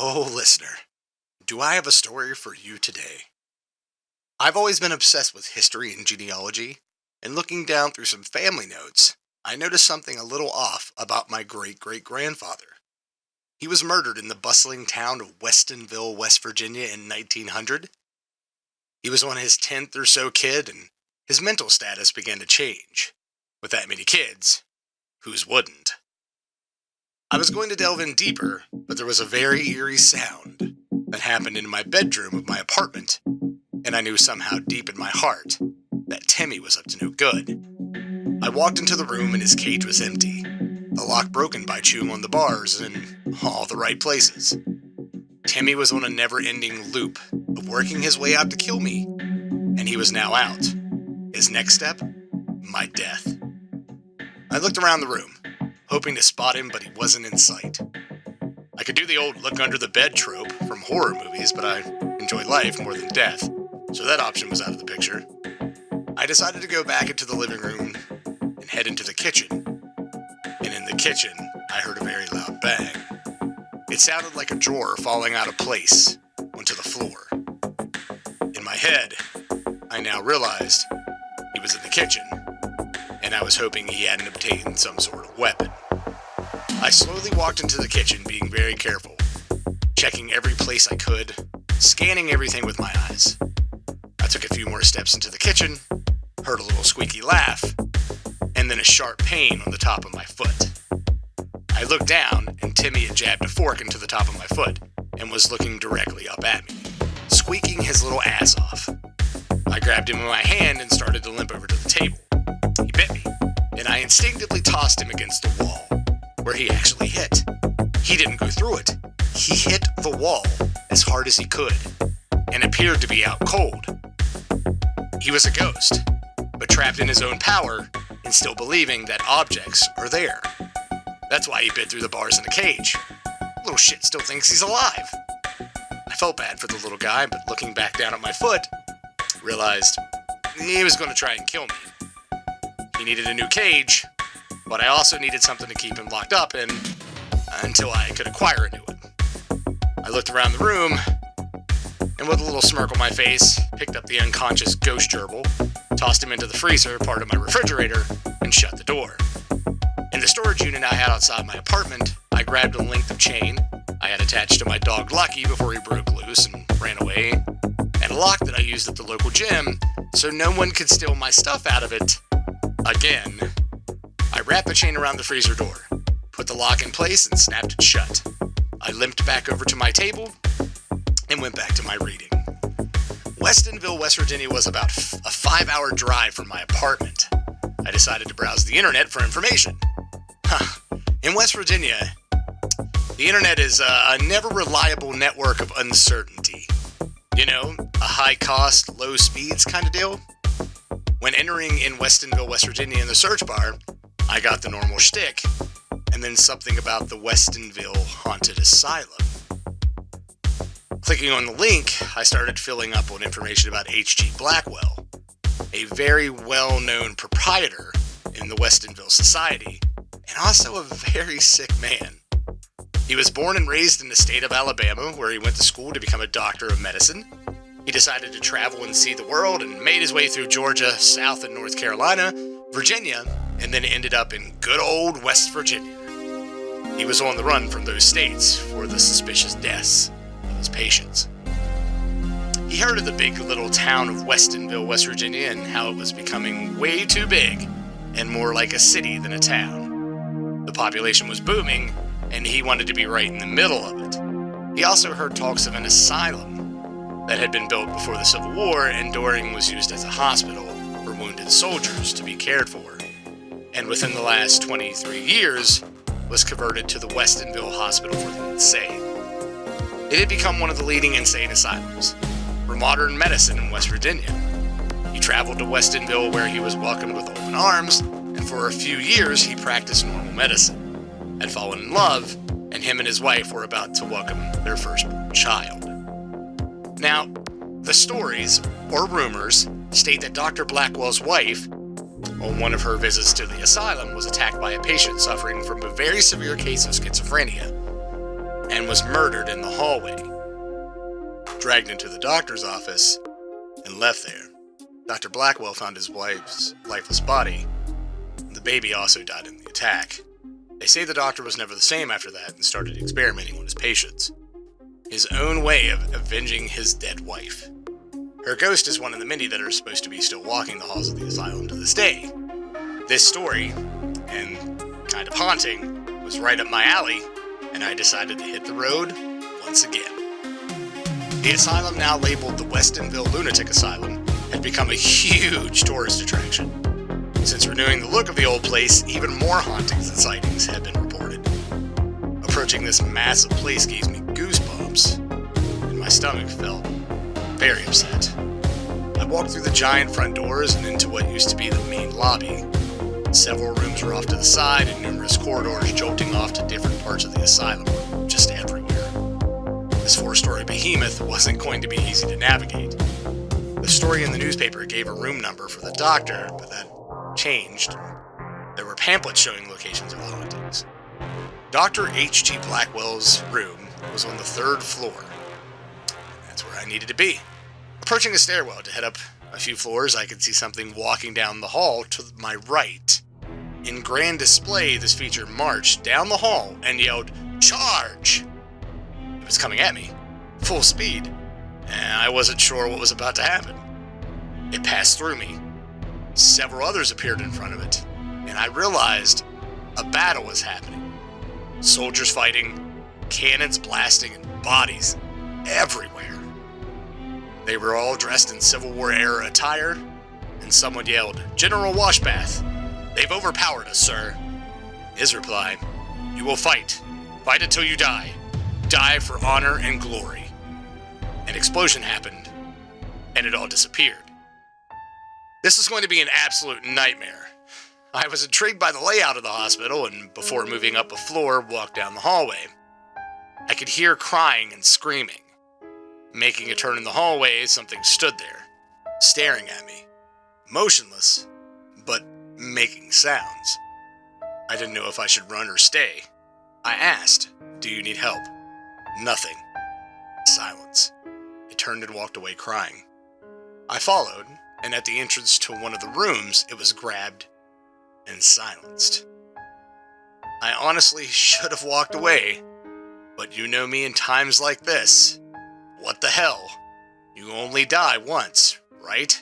Oh, listener, do I have a story for you today? I've always been obsessed with history and genealogy, and looking down through some family notes, I noticed something a little off about my great-great-grandfather. He was murdered in the bustling town of Westonville, West Virginia in 1900. He was on his 10th or so kid, and his mental status began to change. With that many kids, whose wouldn't? I was going to delve in deeper, but there was a very eerie sound that happened in my bedroom of my apartment, and I knew somehow deep in my heart that Timmy was up to no good. I walked into the room and his cage was empty, the lock broken by chewing on the bars in all the right places. Timmy was on a never-ending loop of working his way out to kill me, and he was now out. His next step? My death. I looked around the room, hoping to spot him, but he wasn't in sight. I could do the old look under the bed trope from horror movies, but I enjoy life more than death, so that option was out of the picture. I decided to go back into the living room and head into the kitchen. And in the kitchen, I heard a very loud bang. It sounded like a drawer falling out of place onto the floor. In my head, I now realized he was in the kitchen, and I was hoping he hadn't obtained some sort of weapon. I slowly walked into the kitchen, being very careful, checking every place I could, scanning everything with my eyes. I took a few more steps into the kitchen, heard a little squeaky laugh, and then a sharp pain on the top of my foot. I looked down, and Timmy had jabbed a fork into the top of my foot and was looking directly up at me, squeaking his little ass off. I grabbed him in my hand and started to limp over to the table. He bit me, and I instinctively tossed him against the wall, where he actually hit. He didn't go through it. He hit the wall as hard as he could, and appeared to be out cold. He was a ghost, but trapped in his own power and still believing that objects are there. That's why he bit through the bars in the cage. Little shit still thinks he's alive. I felt bad for the little guy, but looking back down at my foot, realized he was going to try and kill me. He needed a new cage, but I also needed something to keep him locked up in until I could acquire a new one. I looked around the room, and with a little smirk on my face, picked up the unconscious ghost gerbil, tossed him into the freezer, part of my refrigerator, and shut the door. In the storage unit I had outside my apartment, I grabbed a length of chain I had attached to my dog Lucky before he broke loose and ran away, and a lock that I used at the local gym so no one could steal my stuff out of it again. I wrapped the chain around the freezer door, put the lock in place, and snapped it shut. I limped back over to my table and went back to my reading. Westonville, West Virginia was about a 5-hour drive from my apartment. I decided to browse the internet for information. In West Virginia, the internet is a never reliable network of uncertainty. You know, a high cost, low speeds kind of deal. When entering in Westonville, West Virginia in the search bar, I got the normal shtick, and then something about the Westonville Haunted Asylum. Clicking on the link, I started filling up on information about H.G. Blackwell, a very well-known proprietor in the Westonville Society, and also a very sick man. He was born and raised in the state of Alabama, where he went to school to become a doctor of medicine. He decided to travel and see the world and made his way through Georgia, South and North Carolina, Virginia, and then ended up in good old West Virginia. He was on the run from those states for the suspicious deaths of his patients. He heard of the big little town of Westonville, West Virginia, and how it was becoming way too big and more like a city than a town. The population was booming, and he wanted to be right in the middle of it. He also heard talks of an asylum that had been built before the Civil War and during was used as a hospital for wounded soldiers to be cared for, and within the last 23 years was converted to the Westonville Hospital for the Insane. It had become one of the leading insane asylums for modern medicine in West Virginia. He traveled to Westonville, where he was welcomed with open arms, and for a few years he practiced normal medicine, had fallen in love, and him and his wife were about to welcome their firstborn child. Now, the stories, or rumors, state that Dr. Blackwell's wife, on one of her visits to the asylum, was attacked by a patient suffering from a very severe case of schizophrenia. and was murdered in the hallway. Dragged into the doctor's office and left there. Dr. Blackwell found his wife's lifeless body. The baby also died in the attack. They say the doctor was never the same after that and started experimenting on his patients. His own way of avenging his dead wife. Her ghost is one of the many that are supposed to be still walking the halls of the asylum to this day. This story, and kind of haunting, was right up my alley, and I decided to hit the road once again. The asylum, now labeled the Westonville Lunatic Asylum, had become a huge tourist attraction. Since renewing the look of the old place, even more hauntings and sightings have been reported. Approaching this massive place gave me goosebumps, and my stomach felt very upset. I walked through the giant front doors and into what used to be the main lobby. Several rooms were off to the side, and numerous corridors jolting off to different parts of the asylum were just everywhere. This 4-story behemoth wasn't going to be easy to navigate. The story in the newspaper gave a room number for the doctor, but that changed. There were pamphlets showing locations of the hauntings. Dr. H.G. Blackwell's room was on the 3rd floor. That's where I needed to be. Approaching a stairwell to head up a few floors, I could see something walking down the hall to my right. In grand display, this feature marched down the hall and yelled, "Charge!" It was coming at me, full speed, and I wasn't sure what was about to happen. It passed through me. Several others appeared in front of it, and I realized a battle was happening. Soldiers fighting, cannons blasting, and bodies everywhere. They were all dressed in Civil War era attire, and someone yelled, "General Washbath, they've overpowered us, sir." His reply, "You will fight. Fight until you die. Die for honor and glory." An explosion happened, and it all disappeared. This was going to be an absolute nightmare. I was intrigued by the layout of the hospital, and before moving up a floor, walked down the hallway. I could hear crying and screaming. Making a turn in the hallway, something stood there, staring at me. Motionless, but making sounds. I didn't know if I should run or stay. I asked, "Do you need help?" Nothing. Silence. It turned and walked away crying. I followed, and at the entrance to one of the rooms, it was grabbed and silenced. I honestly should have walked away, but you know me in times like this. What the hell? You only die once, right?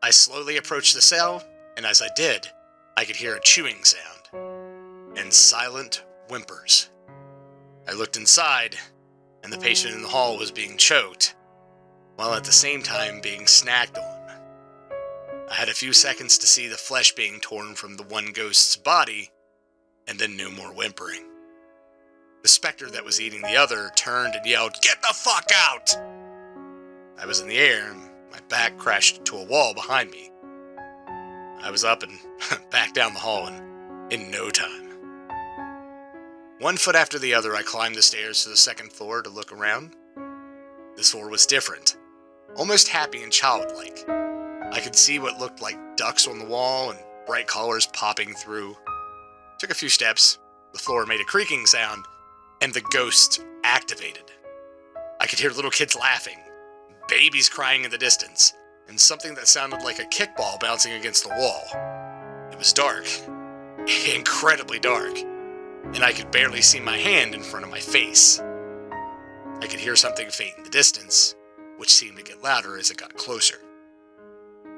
I slowly approached the cell, and as I did, I could hear a chewing sound and silent whimpers. I looked inside, and the patient in the hall was being choked, while at the same time being snacked on. I had a few seconds to see the flesh being torn from the one ghost's body, and then no more whimpering. The specter that was eating the other turned and yelled, "Get the fuck out!" I was in the air, and my back crashed to a wall behind me. I was up and back down the hall in no time. One foot after the other, I climbed the stairs to the 2nd floor to look around. This floor was different, almost happy and childlike. I could see what looked like ducks on the wall and bright colors popping through. Took a few steps, the floor made a creaking sound, and the ghost activated. I could hear little kids laughing, babies crying in the distance, and something that sounded like a kickball bouncing against the wall. It was dark, incredibly dark, and I could barely see my hand in front of my face. I could hear something faint in the distance, which seemed to get louder as it got closer.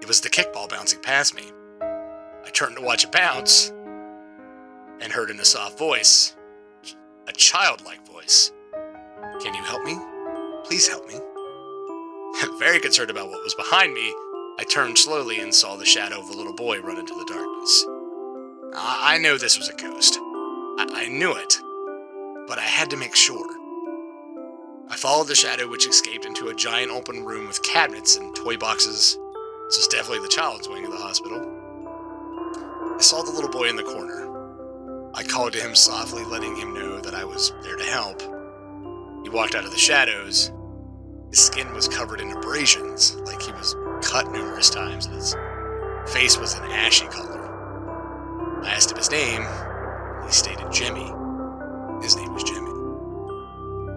It was the kickball bouncing past me. I turned to watch it bounce, and heard in a soft voice, a childlike voice, "Can you help me? Please help me." Very concerned about what was behind me, I turned slowly and saw the shadow of a little boy run into the darkness. I know this was a ghost. I knew it, but I had to make sure. I followed the shadow, which escaped into a giant open room with cabinets and toy boxes. This was definitely the child's wing of the hospital. I saw the little boy in the corner. I called to him softly, letting him know that I was there to help. He walked out of the shadows. His skin was covered in abrasions, like he was cut numerous times, and his face was an ashy color. I asked him his name. He stated Jimmy. His name was Jimmy.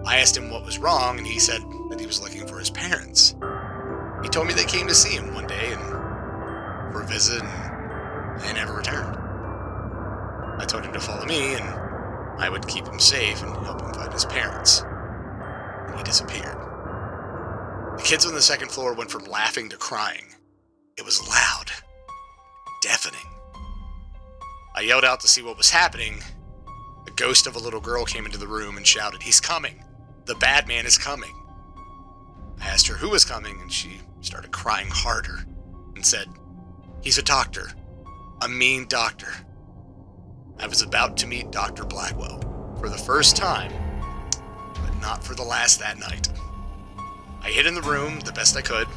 I asked him what was wrong, and he said that he was looking for his parents. He told me they came to see him one day and for a visit, and they never returned. I told him to follow me, and I would keep him safe and help him find his parents. And he disappeared. The kids on the second floor went from laughing to crying. It was loud, deafening. I yelled out to see what was happening. The ghost of a little girl came into the room and shouted, "He's coming! The bad man is coming!" I asked her who was coming, and she started crying harder and said, "He's a doctor. A mean doctor." I was about to meet Dr. Blackwell for the first time, but not for the last that night. I hid in the room the best I could.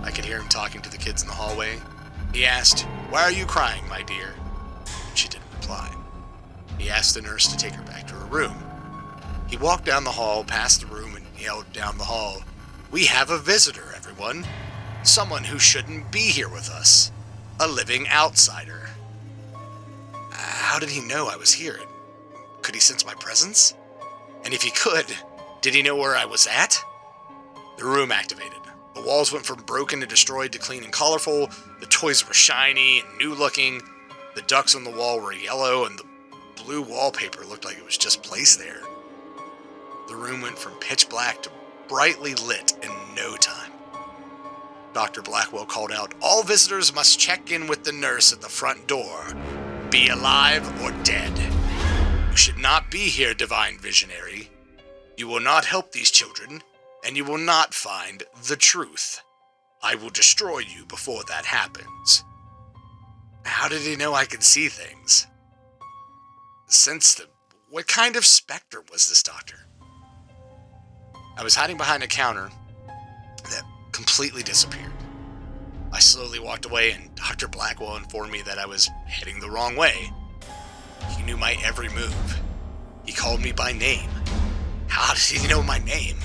I could hear him talking to the kids in the hallway. He asked, "Why are you crying, my dear?" She didn't reply. He asked the nurse to take her back to her room. He walked down the hall, past the room, and yelled down the hall, "We have a visitor, everyone. Someone who shouldn't be here with us. A living outsider." How did he know I was here? Could he sense my presence? And if he could, did he know where I was at? The room activated. The walls went from broken and destroyed to clean and colorful. The toys were shiny and new-looking. The ducks on the wall were yellow, and the blue wallpaper looked like it was just placed there. The room went from pitch black to brightly lit in no time. Dr. Blackwell called out, "All visitors must check in with the nurse at the front door. Be alive or dead. You should not be here, divine visionary. You will not help these children, and you will not find the truth. I will destroy you before that happens." How did he know I could see things? What kind of specter was this doctor? I was hiding behind a counter that completely disappeared. I slowly walked away, and Dr. Blackwell informed me that I was heading the wrong way. He knew my every move. He called me by name. How did he know my name?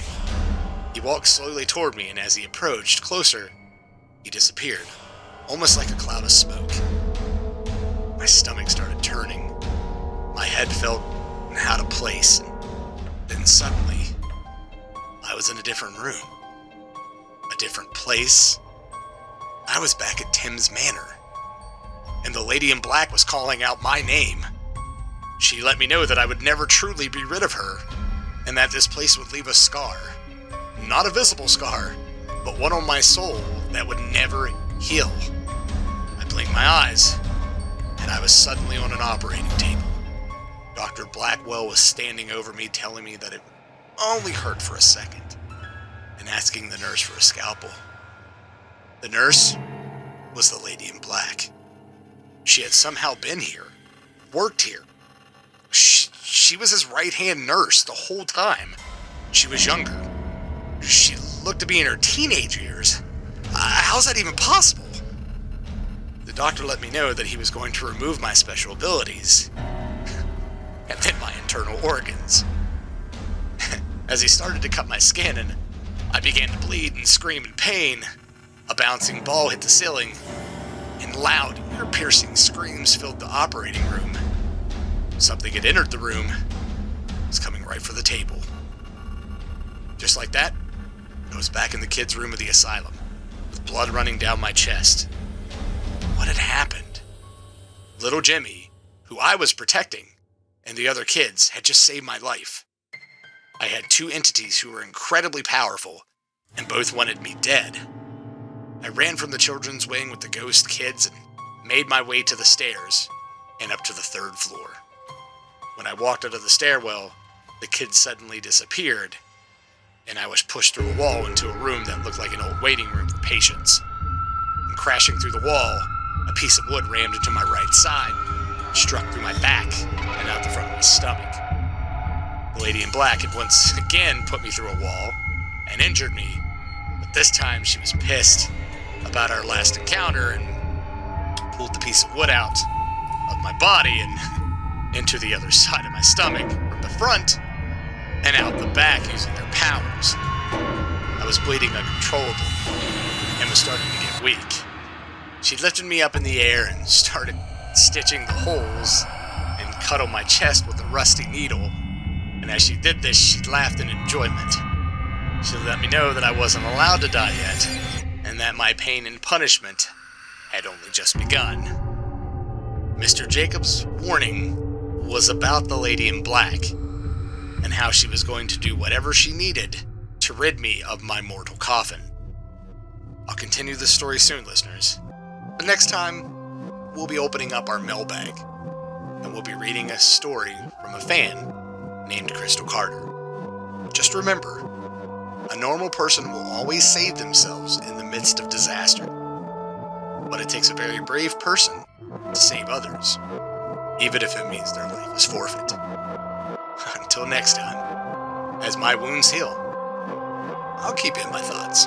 He walked slowly toward me, and as he approached closer, he disappeared, almost like a cloud of smoke. My stomach started turning. My head felt out of place, and then suddenly, I was in a different room. A different place. I was back at Tim's Manor, and the lady in black was calling out my name. She let me know that I would never truly be rid of her, and that this place would leave a scar. Not a visible scar, but one on my soul that would never heal. I blinked my eyes, and I was suddenly on an operating table. Dr. Blackwell was standing over me, telling me that it only hurt for a second, and asking the nurse for a scalpel. The nurse was the lady in black. She had somehow been here, worked here. She was his right-hand nurse the whole time. She was younger. She looked to be in her teenage years. How's that even possible? The doctor let me know that he was going to remove my special abilities, and then my internal organs. As he started to cut my skin, and I began to bleed and scream in pain, a bouncing ball hit the ceiling, and loud, ear-piercing screams filled the operating room. Something had entered the room. It was coming right for the table. Just like that, I was back in the kids' room of the asylum, with blood running down my chest. What had happened? Little Jimmy, who I was protecting, and the other kids had just saved my life. I had two entities who were incredibly powerful, and both wanted me dead. I ran from the children's wing with the ghost kids and made my way to the stairs and up to the third floor. When I walked out of the stairwell, the kids suddenly disappeared, and I was pushed through a wall into a room that looked like an old waiting room for patients. And crashing through the wall, a piece of wood rammed into my right side, struck through my back and out the front of my stomach. The lady in black had once again put me through a wall and injured me, but this time she was pissed about our last encounter and pulled the piece of wood out of my body and into the other side of my stomach from the front and out the back using their powers. I was bleeding uncontrollably and was starting to get weak. She lifted me up in the air and started stitching the holes and cut on my chest with a rusty needle. and as she did this, she laughed in enjoyment. She let me know that I wasn't allowed to die yet, and that my pain and punishment had only just begun. Mr. Jacobs' warning was about the lady in black, and how she was going to do whatever she needed to rid me of my mortal coffin. I'll continue this story soon, listeners, but next time, we'll be opening up our mailbag, and we'll be reading a story from a fan named Crystal Carter. Just remember, a normal person will always save themselves in the midst of disaster, but it takes a very brave person to save others, even if it means their life is forfeit. Until next time, as my wounds heal, I'll keep you in my thoughts.